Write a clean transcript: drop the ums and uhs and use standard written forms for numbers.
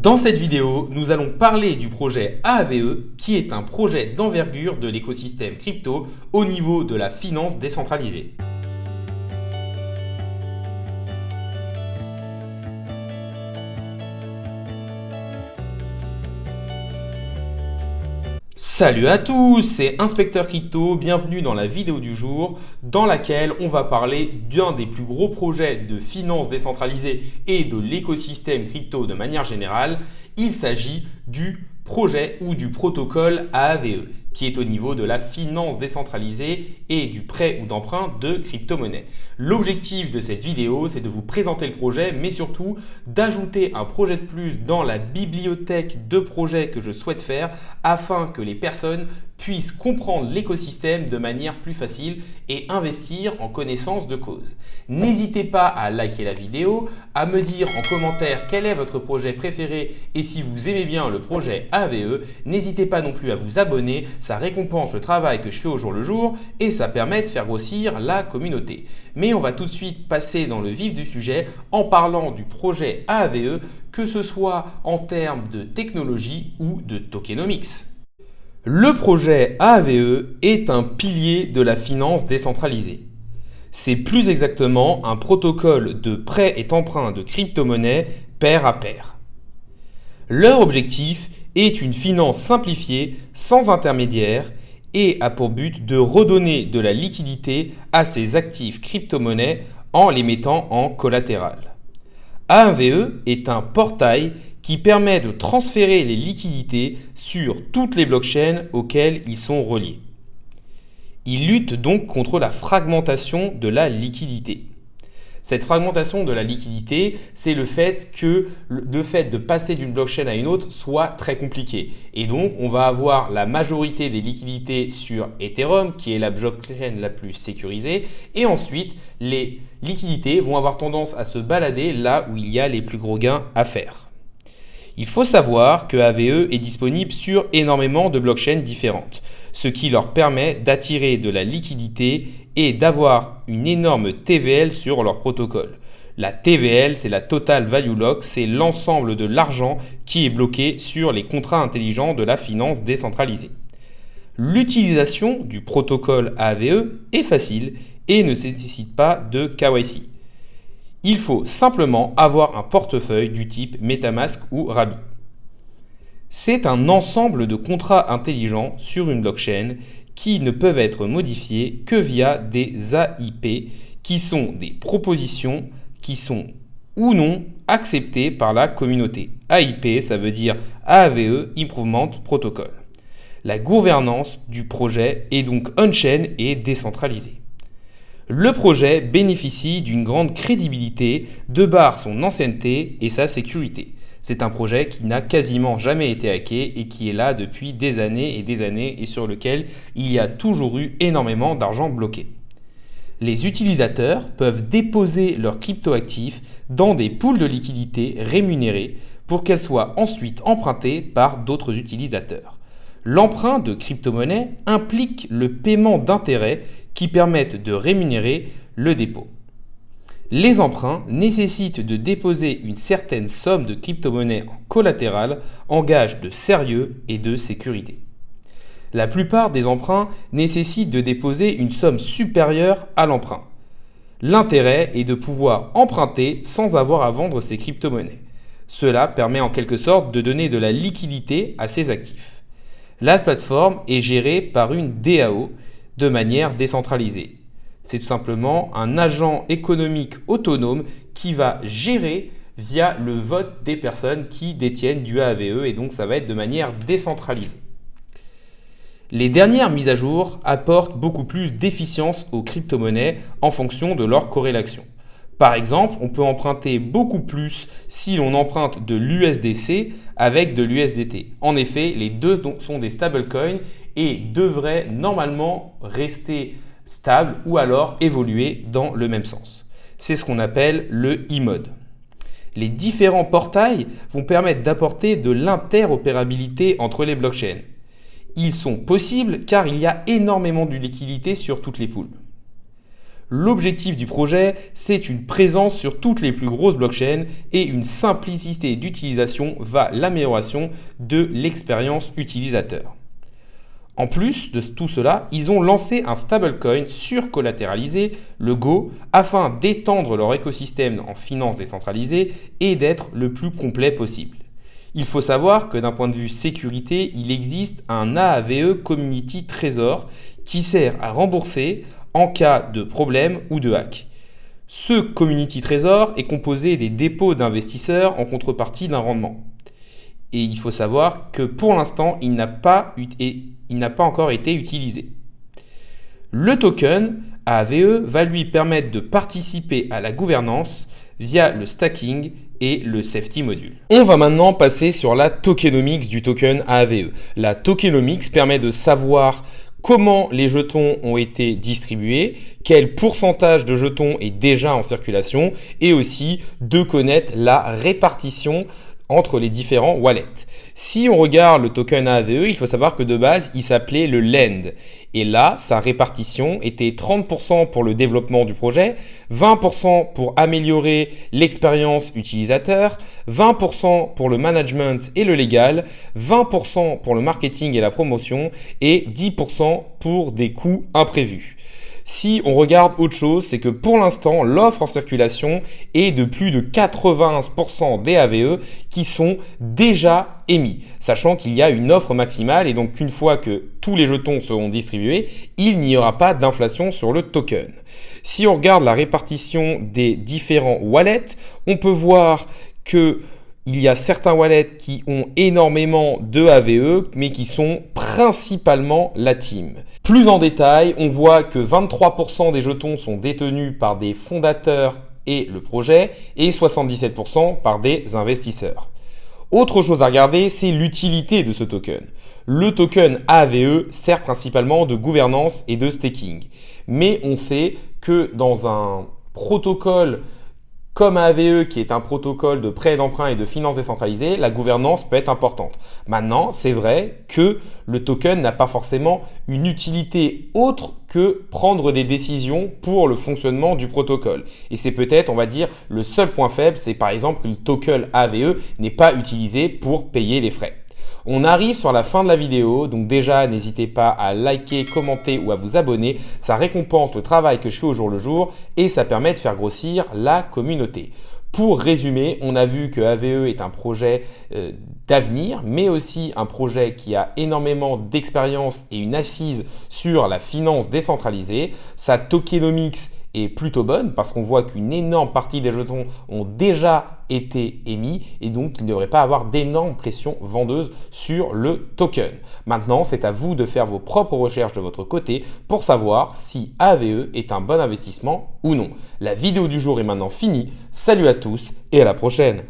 Dans cette vidéo, nous allons parler du projet AAVE qui est un projet d'envergure de l'écosystème crypto au niveau de la finance décentralisée. Salut à tous, c'est Inspecteur Crypto, bienvenue dans la vidéo du jour dans laquelle on va parler d'un des plus gros projets de finance décentralisée et de l'écosystème crypto de manière générale. Il s'agit du projet ou du protocole AAVE qui est au niveau de la finance décentralisée et du prêt ou d'emprunt de crypto-monnaie. L'objectif de cette vidéo, c'est de vous présenter le projet, mais surtout d'ajouter un projet de plus dans la bibliothèque de projets que je souhaite faire afin que les personnes puissent comprendre l'écosystème de manière plus facile et investir en connaissance de cause. N'hésitez pas à liker la vidéo, à me dire en commentaire quel est votre projet préféré et si vous aimez bien le projet AAVE. N'hésitez pas non plus à vous abonner, ça récompense le travail que je fais au jour le jour et ça permet de faire grossir la communauté. Mais on va tout de suite passer dans le vif du sujet en parlant du projet AAVE, que ce soit en termes de technologie ou de tokenomics. Le projet AAVE est un pilier de la finance décentralisée. C'est plus exactement un protocole de prêt et emprunt de crypto-monnaies pair à pair. Leur objectif est une finance simplifiée, sans intermédiaire, et a pour but de redonner de la liquidité à ces actifs crypto-monnaies en les mettant en collatéral. AAVE est un portail qui permet de transférer les liquidités sur toutes les blockchains auxquelles ils sont reliés. Il lutte donc contre la fragmentation de la liquidité. Cette fragmentation de la liquidité, c'est le fait que le fait de passer d'une blockchain à une autre soit très compliqué. Et donc, on va avoir la majorité des liquidités sur Ethereum, qui est la blockchain la plus sécurisée. Et ensuite, les liquidités vont avoir tendance à se balader là où il y a les plus gros gains à faire. Il faut savoir que AAVE est disponible sur énormément de blockchains différentes, ce qui leur permet d'attirer de la liquidité et d'avoir une énorme TVL sur leur protocole. La TVL, c'est la Total Value Lock, c'est l'ensemble de l'argent qui est bloqué sur les contrats intelligents de la finance décentralisée. L'utilisation du protocole AAVE est facile et ne nécessite pas de KYC. Il faut simplement avoir un portefeuille du type MetaMask ou Rabi. C'est un ensemble de contrats intelligents sur une blockchain qui ne peuvent être modifiés que via des AIP qui sont des propositions qui sont ou non acceptées par la communauté. AIP, ça veut dire AAVE Improvement Protocol. La gouvernance du projet est donc on-chain et décentralisée. Le projet bénéficie d'une grande crédibilité de par son ancienneté et sa sécurité. C'est un projet qui n'a quasiment jamais été hacké et qui est là depuis des années et sur lequel il y a toujours eu énormément d'argent bloqué. Les utilisateurs peuvent déposer leurs cryptoactifs dans des pools de liquidités rémunérés pour qu'elles soient ensuite empruntées par d'autres utilisateurs. L'emprunt de crypto-monnaie implique le paiement d'intérêts qui permettent de rémunérer le dépôt. Les emprunts nécessitent de déposer une certaine somme de crypto-monnaie en collatéral en gage de sérieux et de sécurité. La plupart des emprunts nécessitent de déposer une somme supérieure à l'emprunt. L'intérêt est de pouvoir emprunter sans avoir à vendre ses crypto-monnaies. Cela permet en quelque sorte de donner de la liquidité à ses actifs. La plateforme est gérée par une DAO de manière décentralisée. C'est tout simplement un agent économique autonome qui va gérer via le vote des personnes qui détiennent du AAVE et donc ça va être de manière décentralisée. Les dernières mises à jour apportent beaucoup plus d'efficience aux crypto-monnaies en fonction de leur corrélation. Par exemple, on peut emprunter beaucoup plus si l'on emprunte de l'USDC avec de l'USDT. En effet, les deux sont des stablecoins et devraient normalement rester stables ou alors évoluer dans le même sens. C'est ce qu'on appelle le e-mode. Les différents portails vont permettre d'apporter de l'interopérabilité entre les blockchains. Ils sont possibles car il y a énormément de liquidités sur toutes les pools. L'objectif du projet, c'est une présence sur toutes les plus grosses blockchains et une simplicité d'utilisation vers l'amélioration de l'expérience utilisateur. En plus de tout cela, ils ont lancé un stablecoin surcollatéralisé, le Go, afin d'étendre leur écosystème en finance décentralisée et d'être le plus complet possible. Il faut savoir que d'un point de vue sécurité, il existe un AAVE Community Trésor qui sert à rembourser en cas de problème ou de hack. Ce Community Trésor est composé des dépôts d'investisseurs en contrepartie d'un rendement. Et il faut savoir que pour l'instant, il n'a pas encore été utilisé. Le token AAVE va lui permettre de participer à la gouvernance via le stacking et le safety module. On va maintenant passer sur la tokenomics du token AAVE. La tokenomics permet de savoir comment les jetons ont été distribués, quel pourcentage de jetons est déjà en circulation et aussi de connaître la répartition entre les différents wallets. Si on regarde le token AAVE, il faut savoir que de base, il s'appelait le Lend. Et là, sa répartition était 30% pour le développement du projet, 20% pour améliorer l'expérience utilisateur, 20% pour le management et le légal, 20% pour le marketing et la promotion et 10% pour des coûts imprévus. Si on regarde autre chose, c'est que pour l'instant, l'offre en circulation est de plus de 81% des AAVE qui sont déjà émis, sachant qu'il y a une offre maximale et donc qu'une fois que tous les jetons seront distribués, il n'y aura pas d'inflation sur le token. Si on regarde la répartition des différents wallets, on peut voir que il y a certains wallets qui ont énormément de AAVE, mais qui sont principalement la team. Plus en détail, on voit que 23% des jetons sont détenus par des fondateurs et le projet, et 77% par des investisseurs. Autre chose à regarder, c'est l'utilité de ce token. Le token AAVE sert principalement de gouvernance et de staking. Mais on sait que dans un protocole comme AAVE, qui est un protocole de prêt d'emprunt et de finance décentralisée, la gouvernance peut être importante. Maintenant, c'est vrai que le token n'a pas forcément une utilité autre que prendre des décisions pour le fonctionnement du protocole. Et c'est peut-être, on va dire, le seul point faible, c'est par exemple que le token AAVE n'est pas utilisé pour payer les frais. On arrive sur la fin de la vidéo, donc déjà n'hésitez pas à liker, commenter ou à vous abonner. Ça récompense le travail que je fais au jour le jour et ça permet de faire grossir la communauté. Pour résumer, on a vu que AAVE est un projet d'avenir, mais aussi un projet qui a énormément d'expérience et une assise sur la finance décentralisée. Sa tokenomics est plutôt bonne parce qu'on voit qu'une énorme partie des jetons ont déjà été émis et donc il ne devrait pas avoir d'énorme pression vendeuse sur le token. Maintenant, c'est à vous de faire vos propres recherches de votre côté pour savoir si AAVE est un bon investissement ou non. La vidéo du jour est maintenant finie. Salut à tous et à la prochaine!